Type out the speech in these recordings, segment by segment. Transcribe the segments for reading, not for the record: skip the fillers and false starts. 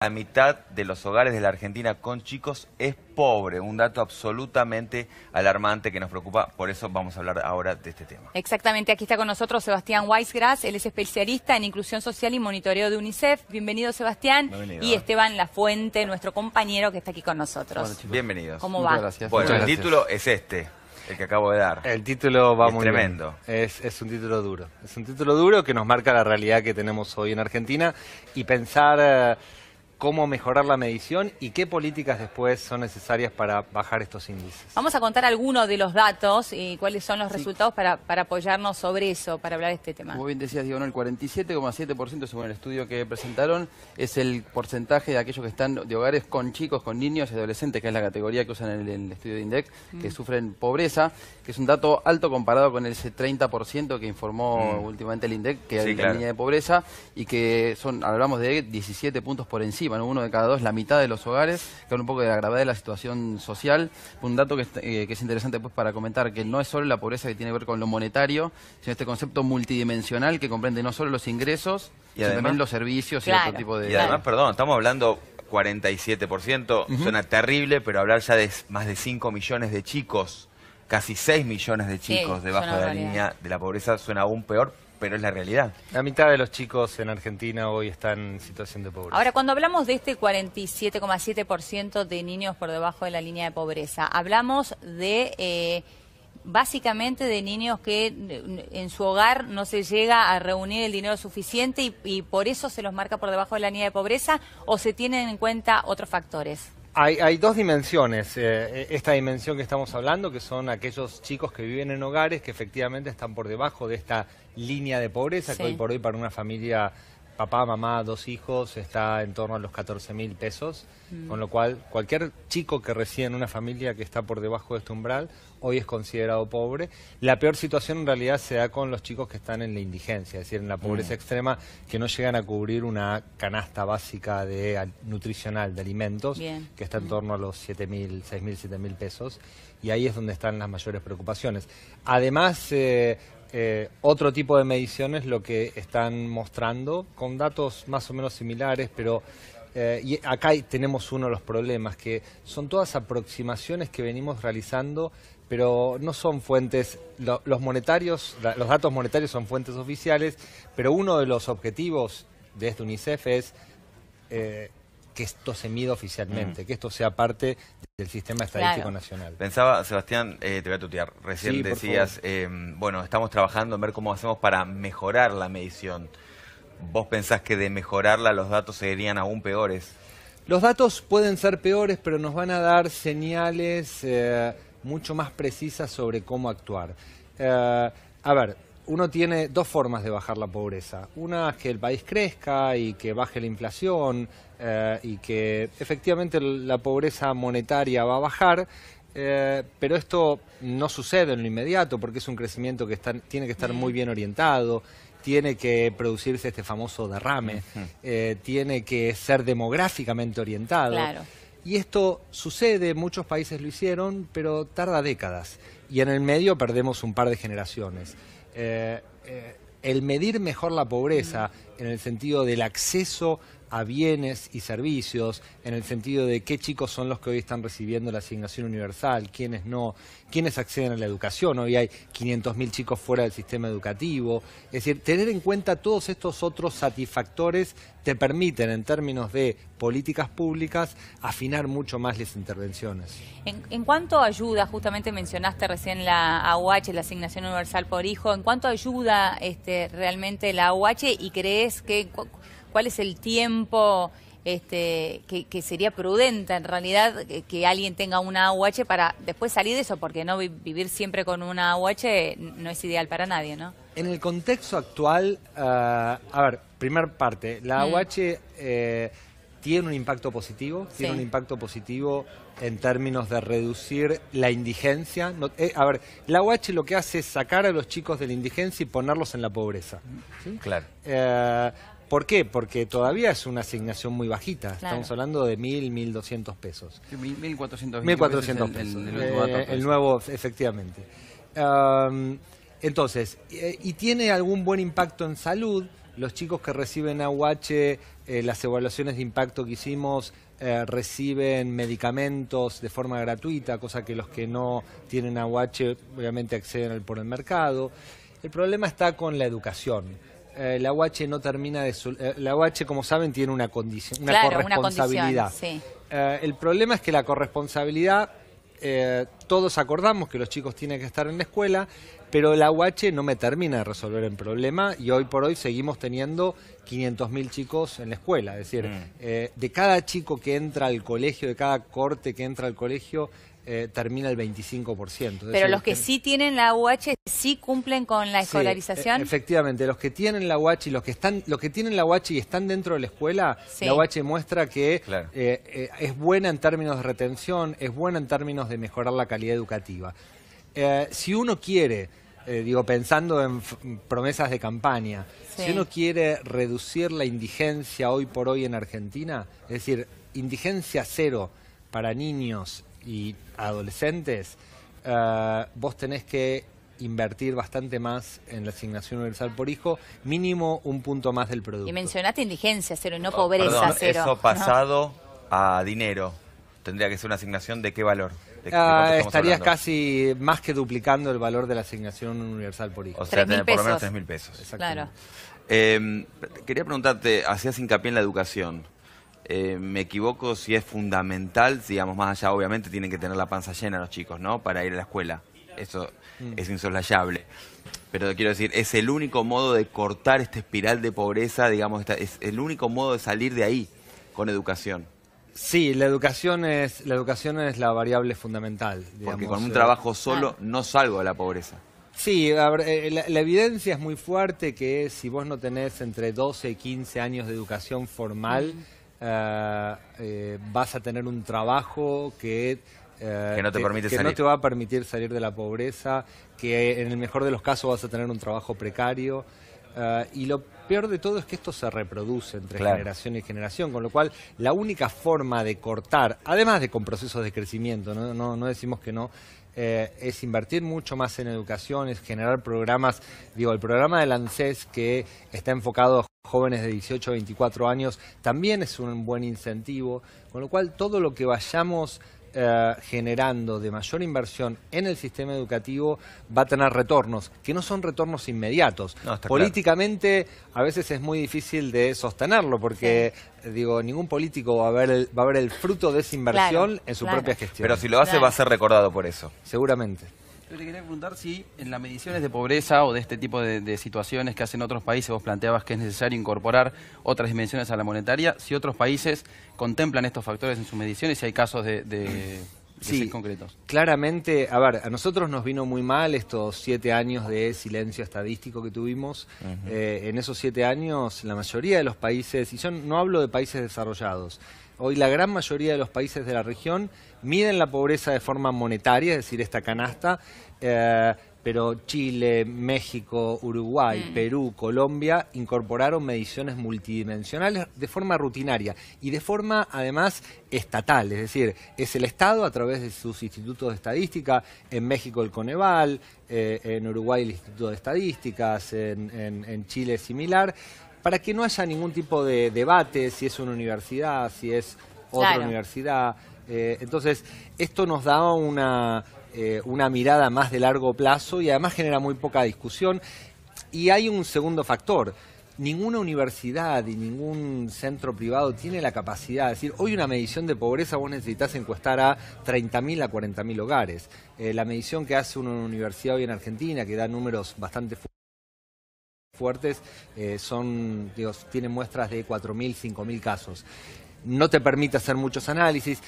La mitad de los hogares de la Argentina con chicos es pobre, un dato absolutamente alarmante que nos preocupa, por eso vamos a hablar ahora de este tema. Exactamente, aquí está con nosotros Sebastián Weisgras, él es especialista en inclusión social y monitoreo de UNICEF. Bienvenido, Sebastián. Bienvenido. Y Esteban Lafuente, nuestro compañero que está aquí con nosotros. Bueno, bienvenidos. ¿Cómo Muchas va? gracias. Bueno, Muchas el gracias. título es este, el que acabo de dar. El título va Es muy tremendo. bien. Es un título duro. Es un título duro que nos marca la realidad que tenemos hoy en Argentina y pensar cómo mejorar la medición y qué políticas después son necesarias para bajar estos índices. Vamos a contar algunos de los datos y cuáles son los resultados para apoyarnos sobre eso, para hablar de este tema. Como bien decías, Diego, ¿no? El 47,7% según el estudio que presentaron es el porcentaje de aquellos que están de hogares con chicos, con niños y adolescentes, que es la categoría que usan en el estudio de INDEC, que sufren pobreza, que es un dato alto comparado con ese 30% que informó últimamente el INDEC, que Sí, hay claro. la línea de pobreza, y que hablamos de 17 puntos por encima, ¿no? Uno de cada dos, la mitad de los hogares, que habla un poco de la gravedad de la situación social. Un dato que es interesante pues para comentar, que no es solo la pobreza que tiene que ver con lo monetario, sino este concepto multidimensional que comprende no solo los ingresos, sino además- también los servicios Claro. y otro tipo de... Y además, perdón, estamos hablando 47%, suena terrible, pero hablar ya de más de 5 millones de chicos, casi 6 millones de chicos Sí, debajo suena de la barbaridad. línea de la pobreza suena aún peor, pero es la realidad. La mitad de los chicos en Argentina hoy están en situación de pobreza. Ahora, cuando hablamos de este 47,7% de niños por debajo de la línea de pobreza, hablamos de básicamente de niños que en su hogar no se llega a reunir el dinero suficiente y por eso se los marca por debajo de la línea de pobreza, o se tienen en cuenta otros factores. Hay dos dimensiones. Esta dimensión que estamos hablando, que son aquellos chicos que viven en hogares que efectivamente están por debajo de esta línea de pobreza, Sí. que hoy por hoy para una familia, papá, mamá, 2 hijos, está en torno a los 14.000 pesos. Con lo cual, cualquier chico que reside en una familia que está por debajo de este umbral, hoy es considerado pobre. La peor situación en realidad se da con los chicos que están en la indigencia, es decir, en la pobreza extrema, que no llegan a cubrir una canasta básica nutricional de alimentos, Bien. que está en torno a los 6.000, 7.000 pesos. Y ahí es donde están las mayores preocupaciones. Además, otro tipo de mediciones lo que están mostrando, con datos más o menos similares, pero y acá tenemos uno de los problemas, que son todas aproximaciones que venimos realizando, pero no son fuentes, los monetarios, los datos monetarios son fuentes oficiales, pero uno de los objetivos de este UNICEF es que esto se mida oficialmente, que esto sea parte del sistema estadístico Claro. nacional. Pensaba, Sebastián, te voy a tutear, recién Sí, por decías, bueno, estamos trabajando en ver cómo hacemos para mejorar la medición. ¿Vos pensás que de mejorarla los datos serían aún peores? Los datos pueden ser peores, pero nos van a dar señales mucho más precisas sobre cómo actuar. A ver, uno tiene dos formas de bajar la pobreza. Una es que el país crezca y que baje la inflación y que efectivamente la pobreza monetaria va a bajar, pero esto no sucede en lo inmediato porque es un crecimiento que tiene que estar muy bien orientado. Tiene que producirse este famoso derrame, tiene que ser demográficamente orientado. Claro. Y esto sucede, muchos países lo hicieron, pero tarda décadas. Y en el medio perdemos un par de generaciones. El medir mejor la pobreza en el sentido del acceso a bienes y servicios, en el sentido de qué chicos son los que hoy están recibiendo la asignación universal, quiénes no, quiénes acceden a la educación. Hoy hay 500.000 chicos fuera del sistema educativo. Es decir, tener en cuenta todos estos otros satisfactores te permiten, en términos de políticas públicas, afinar mucho más las intervenciones. En cuanto a ayuda, justamente mencionaste recién la AUH, la Asignación Universal por Hijo, ¿en cuánto ayuda realmente la AUH y crees que cuál es el tiempo que sería prudente en realidad que alguien tenga una AUH para después salir de eso? Porque no vivir siempre con una AUH no es ideal para nadie, ¿no? En el contexto actual, a ver, primer parte, la AUH tiene un impacto positivo, tiene Sí. un impacto positivo en términos de reducir la indigencia. A ver, la AUH lo que hace es sacar a los chicos de la indigencia y ponerlos en la pobreza. ¿Sí? Claro. ¿Por qué? Porque todavía es una asignación muy bajita. Claro. Estamos hablando de 1.200 pesos. 1.400 1.400 pesos. El nuevo, efectivamente. Entonces, y tiene algún buen impacto en salud, los chicos que reciben AUH, las evaluaciones de impacto que hicimos, reciben medicamentos de forma gratuita, cosa que los que no tienen AUH obviamente acceden por el mercado. El problema está con la educación. La AUH no termina de... la AUH, como saben, tiene una condición, una corresponsabilidad. Una condición, sí. El problema es que la corresponsabilidad, todos acordamos que los chicos tienen que estar en la escuela, pero la AUH no me termina de resolver el problema y hoy por hoy seguimos teniendo 500.000 chicos en la escuela. Es decir, de cada chico que entra al colegio, de cada corte que entra al colegio, termina el 25%. Pero los que sí tienen la AUH sí cumplen con la escolarización. Efectivamente, los que tienen la AUH y los que tienen la AUH y están dentro de la escuela, la AUH muestra que es buena en términos de retención, es buena en términos de mejorar la calidad educativa. Si uno quiere, pensando en promesas de campaña, si uno quiere reducir la indigencia hoy por hoy en Argentina, es decir, indigencia cero para niños y adolescentes, vos tenés que invertir bastante más en la asignación universal por hijo, mínimo un punto más del producto. Y mencionaste indigencia cero y no pobreza cero. Eso pasado a dinero, ¿tendría que ser una asignación de qué valor? Estarías casi más que duplicando el valor de la asignación universal por hijo. O sea, tener por lo menos 3.000 pesos. Claro. Quería preguntarte, hacías hincapié en la educación. Me equivoco si es fundamental, digamos, más allá, obviamente tienen que tener la panza llena los chicos, ¿no? Para ir a la escuela. Eso es insoslayable. Pero quiero decir, es el único modo de cortar esta espiral de pobreza, digamos, es el único modo de salir de ahí con educación. Sí, la educación es la variable fundamental. Digamos, porque con un trabajo solo no salgo de la pobreza. Sí, la evidencia es muy fuerte que si vos no tenés entre 12 y 15 años de educación formal, vas a tener un trabajo que no te permite salir. No te va a permitir salir de la pobreza, que en el mejor de los casos vas a tener un trabajo precario. Y lo peor de todo es que esto se reproduce entre generación y generación, con lo cual la única forma de cortar, además de con procesos de crecimiento, no decimos que no, es invertir mucho más en educación, es generar programas, el programa del ANSES que está enfocado a jóvenes de 18 a 24 años también es un buen incentivo, con lo cual todo lo que vayamos generando de mayor inversión en el sistema educativo va a tener retornos, que no son retornos inmediatos. Políticamente a veces es muy difícil de sostenerlo, porque ningún político va a ver el fruto de esa inversión en su propia gestión. Pero si lo hace va a ser recordado por eso. Seguramente. Yo te quería preguntar si en las mediciones de pobreza o de este tipo de situaciones que hacen otros países, vos planteabas que es necesario incorporar otras dimensiones a la monetaria, si otros países contemplan estos factores en sus mediciones, si hay casos de concretos. Claramente, a nosotros nos vino muy mal estos 7 años de silencio estadístico que tuvimos. En esos 7 años, la mayoría de los países, y yo no hablo de países desarrollados, hoy la gran mayoría de los países de la región miden la pobreza de forma monetaria, es decir, esta canasta, pero Chile, México, Uruguay, Perú, Colombia incorporaron mediciones multidimensionales de forma rutinaria y de forma, además, estatal. Es decir, es el Estado a través de sus institutos de estadística, en México el Coneval, en Uruguay el Instituto de Estadísticas, en Chile similar, para que no haya ningún tipo de debate si es una universidad, si es otra universidad. Entonces, esto nos da una mirada más de largo plazo y además genera muy poca discusión. Y hay un segundo factor. Ninguna universidad y ningún centro privado tiene la capacidad de decir, hoy una medición de pobreza vos necesitas encuestar a 30.000 a 40.000 hogares. La medición que hace una universidad hoy en Argentina, que da números bastante fuertes, tienen muestras de 4.000, 5.000 casos. No te permite hacer muchos análisis.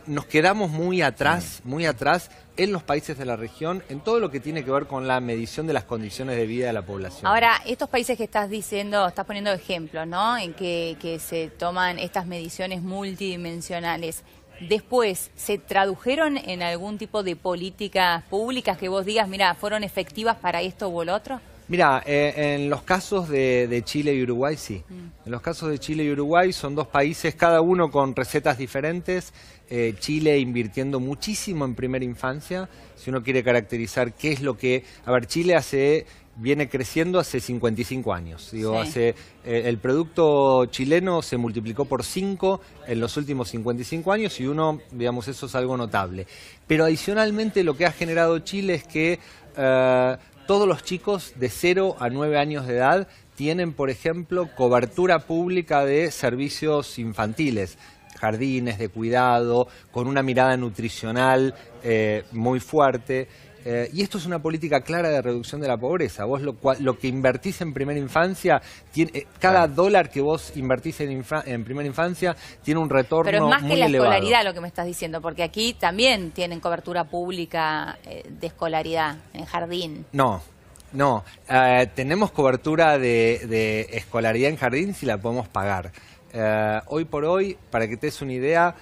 Nos quedamos muy atrás en los países de la región en todo lo que tiene que ver con la medición de las condiciones de vida de la población. Ahora, estos países que estás poniendo ejemplos, ¿no? En que se toman estas mediciones multidimensionales. Después, ¿se tradujeron en algún tipo de políticas públicas que vos digas, mira, fueron efectivas para esto o lo otro? Mira, en los casos de Chile y Uruguay, sí. En los casos de Chile y Uruguay son dos países, cada uno con recetas diferentes. Chile invirtiendo muchísimo en primera infancia. Si uno quiere caracterizar qué es lo que... Chile hace viene creciendo hace 55 años. Digo, el producto chileno se multiplicó por 5 en los últimos 55 años y digamos, eso es algo notable. Pero adicionalmente lo que ha generado Chile es que todos los chicos de 0 a 9 años de edad tienen, por ejemplo, cobertura pública de servicios infantiles, jardines de cuidado, con una mirada nutricional muy fuerte. Y esto es una política clara de reducción de la pobreza. Vos lo que invertís en primera infancia, cada dólar que vos invertís en primera infancia tiene un retorno muy elevado. Pero es más que la escolaridad lo que me estás diciendo, porque aquí también tienen cobertura pública de escolaridad, en jardín. No. Tenemos cobertura de escolaridad en jardín si la podemos pagar. Hoy por hoy, para que te des una idea,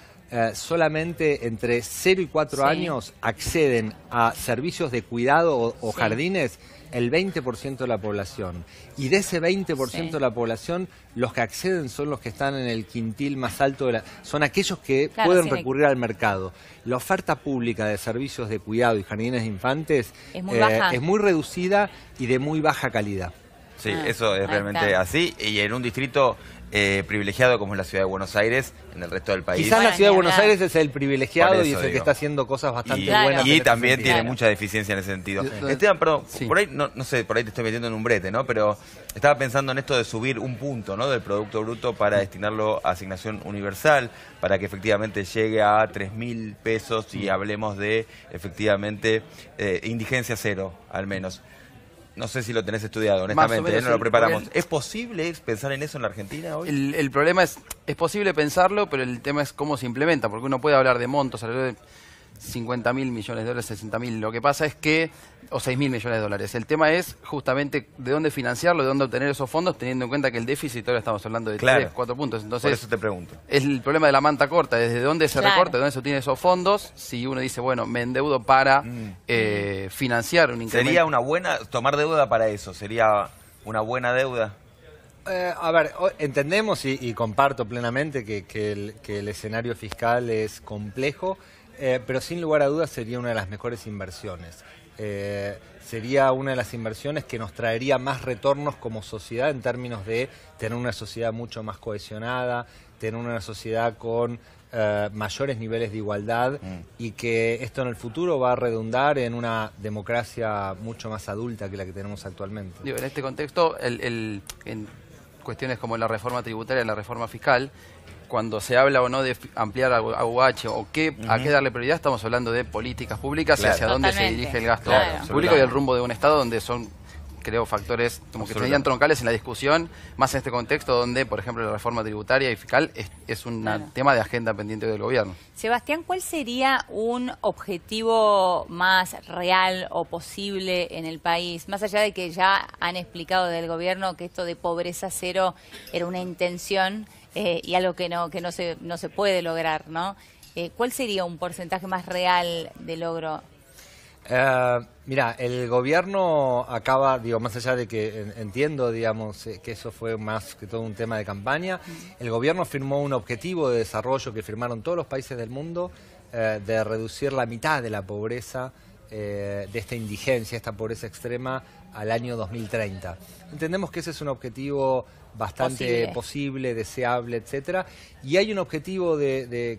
solamente entre 0 y 4 años acceden a servicios de cuidado o jardines el 20% de la población. Y de ese 20% de la población, los que acceden son los que están en el quintil más alto, son aquellos que pueden recurrir al mercado. La oferta pública de servicios de cuidado y jardines de infantes es muy reducida y de muy baja calidad. Sí, eso es realmente así. Y en un distrito privilegiado como es la ciudad de Buenos Aires, en el resto del país. Quizás la ciudad de Buenos Aires es el privilegiado y es el que está haciendo cosas bastante buenas. Y también tiene mucha deficiencia en ese sentido. Esteban, perdón, por ahí, no sé, por ahí te estoy metiendo en un brete, ¿no? Pero estaba pensando en esto de subir un punto, ¿no?, del Producto Bruto para destinarlo a asignación universal, para que efectivamente llegue a 3.000 pesos y hablemos de, efectivamente, indigencia cero, al menos. No sé si lo tenés estudiado, honestamente, no lo preparamos. ¿Es posible pensar en eso en la Argentina hoy? El problema es posible pensarlo, pero el tema es cómo se implementa, porque uno puede hablar de montos, alrededor de 50.000 millones de dólares, 60.000. Lo que pasa es que, o 6.000 millones de dólares. El tema es justamente de dónde financiarlo, de dónde obtener esos fondos, teniendo en cuenta que el déficit ahora estamos hablando de 3, 4 puntos. Entonces, por eso te pregunto. Es el problema de la manta corta, desde dónde se recorta, de dónde se obtienen esos fondos. Si uno dice, bueno, me endeudo para financiar un incremento. ¿Sería una buena, tomar deuda para eso? ¿Sería una buena deuda? A ver, entendemos y comparto plenamente que el escenario fiscal es complejo, pero sin lugar a dudas sería una de las mejores inversiones. Sería una de las inversiones que nos traería más retornos como sociedad en términos de tener una sociedad mucho más cohesionada, tener una sociedad con mayores niveles de igualdad y que esto en el futuro va a redundar en una democracia mucho más adulta que la que tenemos actualmente. Digo, en este contexto, en cuestiones como la reforma tributaria, la reforma fiscal, cuando se habla o no de ampliar AUH o a qué darle prioridad, estamos hablando de políticas públicas y hacia dónde se dirige el gasto público y el rumbo de un Estado donde son, creo, factores como que serían troncales en la discusión, más en este contexto donde, por ejemplo, la reforma tributaria y fiscal es un tema de agenda pendiente del gobierno. Sebastián, ¿cuál sería un objetivo más real o posible en el país? Más allá de que ya han explicado del gobierno que esto de pobreza cero era una intención y algo que no se puede lograr, ¿no? ¿Cuál sería un porcentaje más real de logro? Mira, el gobierno acaba, digo, más allá de que entiendo, digamos, que eso fue más que todo un tema de campaña, el gobierno firmó un objetivo de desarrollo que firmaron todos los países del mundo de reducir la mitad de la pobreza, de esta indigencia, esta pobreza extrema al año 2030. Entendemos que ese es un objetivo bastante posible, deseable, etcétera, y hay un objetivo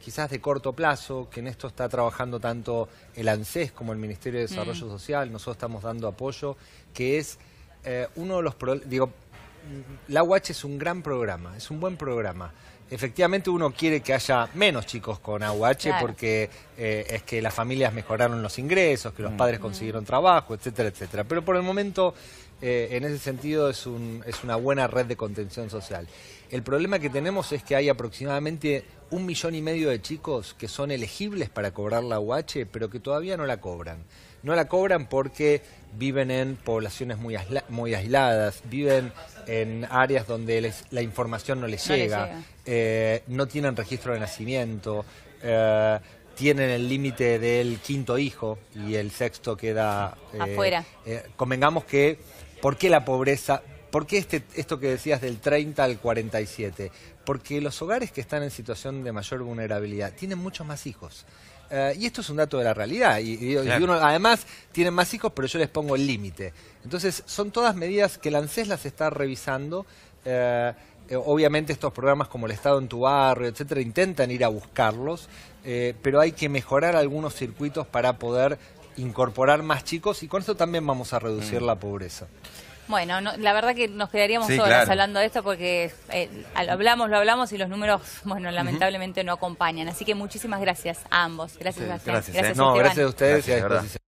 quizás de corto plazo, que en esto está trabajando tanto el ANSES como el Ministerio de Desarrollo Social. Nosotros estamos dando apoyo, que es uno de los la AUH es un gran programa, es un buen programa. Efectivamente uno quiere que haya menos chicos con AUH porque es que las familias mejoraron los ingresos, que los padres consiguieron trabajo, etcétera, etcétera. Pero por el momento, en ese sentido, es una buena red de contención social. El problema que tenemos es que hay aproximadamente 1,5 millones de chicos que son elegibles para cobrar la AUH, pero que todavía no la cobran. No la cobran porque viven en poblaciones muy aisladas, viven en áreas donde la información no les llega, no tienen registro de nacimiento, tienen el límite del 5.º hijo y el 6.º queda afuera. Convengamos que, ¿por qué la pobreza? ¿Por qué esto que decías del 30 al 47? Porque los hogares que están en situación de mayor vulnerabilidad tienen muchos más hijos. Y esto es un dato de la realidad. Y uno, además, tienen más hijos, pero yo les pongo el límite. Entonces, son todas medidas que el ANSES las está revisando. Obviamente estos programas como el Estado en tu barrio, etcétera, intentan ir a buscarlos, pero hay que mejorar algunos circuitos para poder incorporar más chicos y con eso también vamos a reducir la pobreza. Bueno, la verdad que nos quedaríamos horas hablando de esto porque lo hablamos y los números, bueno, lamentablemente no acompañan. Así que muchísimas gracias a ambos. Gracias, Sebastián. Gracias a ustedes. Gracias, y a disposición.